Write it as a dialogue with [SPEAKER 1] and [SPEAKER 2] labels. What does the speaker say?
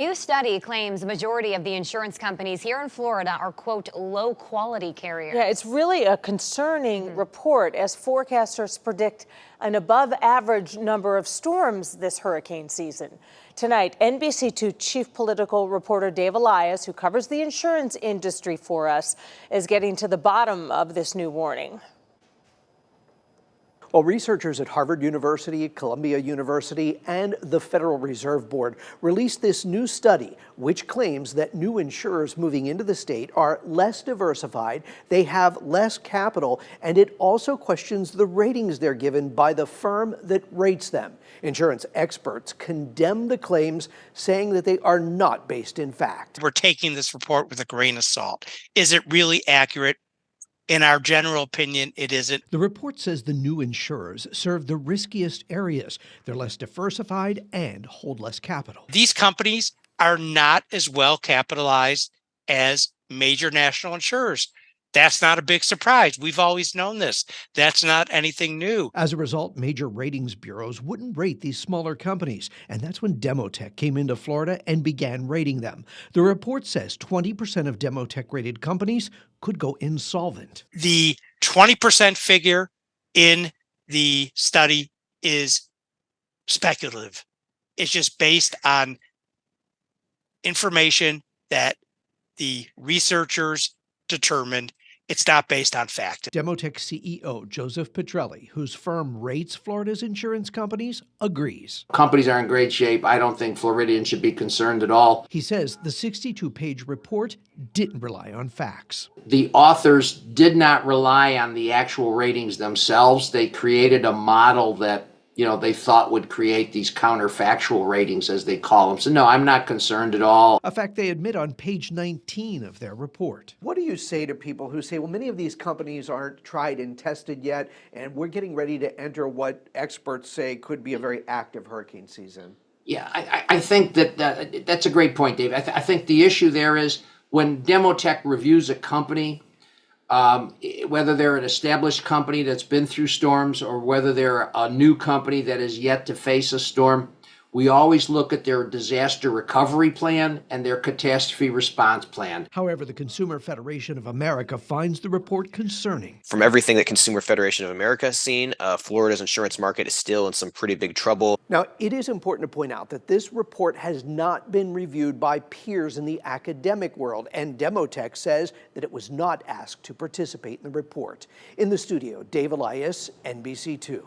[SPEAKER 1] New study claims the majority of the insurance companies here in Florida are, quote, low quality carriers.
[SPEAKER 2] Yeah, it's really a concerning report as forecasters predict an above average number of storms this hurricane season. Tonight, NBC2 chief political reporter Dave Elias, who covers the insurance industry for us, is getting to the bottom of this new warning.
[SPEAKER 3] Well, researchers at Harvard University, Columbia University, and the Federal Reserve Board released this new study, which claims that new insurers moving into the state are less diversified, they have less capital, and it also questions the ratings they're given by the firm that rates them. Insurance experts condemn the claims, saying that they are not based in fact.
[SPEAKER 4] We're taking this report with a grain of salt. Is it really accurate? In our general opinion, it isn't.
[SPEAKER 5] The report says the new insurers serve the riskiest areas. They're less diversified and hold less capital.
[SPEAKER 4] These companies are not as well capitalized as major national insurers. That's not a big surprise. We've always known this. That's not anything new.
[SPEAKER 5] As a result, major ratings bureaus wouldn't rate these smaller companies, and that's when Demotech came into Florida and began rating them. The report says 20% of Demotech-rated companies could go insolvent.
[SPEAKER 4] The 20% figure in the study is speculative. It's just based on information that the researchers determined. It's not based on fact.
[SPEAKER 5] Demotech CEO Joseph Petrelli, whose firm rates Florida's insurance companies, agrees.
[SPEAKER 6] Companies are in great shape. I don't think Floridians should be concerned at all.
[SPEAKER 5] He says the 62-page report didn't rely on facts.
[SPEAKER 6] The authors did not rely on the actual ratings themselves. They created a model that they thought would create these counterfactual ratings, as they call them. So no, I'm not concerned at all.
[SPEAKER 5] A fact they admit on page 19 of their report.
[SPEAKER 3] What do you say to people who say, well, many of these companies aren't tried and tested yet, and we're getting ready to enter what experts say could be a very active hurricane season?
[SPEAKER 6] Yeah, I think that's a great point, Dave. I think the issue there is when Demotech reviews a company, whether they're an established company that's been through storms or whether they're a new company that is yet to face a storm, we always look at their disaster recovery plan and their catastrophe response plan.
[SPEAKER 5] However, the Consumer Federation of America finds the report concerning.
[SPEAKER 7] From everything that Consumer Federation of America has seen, Florida's insurance market is still in some pretty big trouble.
[SPEAKER 3] Now, it is important to point out that this report has not been reviewed by peers in the academic world, and Demotech says that it was not asked to participate in the report. In the studio, Dave Elias, NBC2.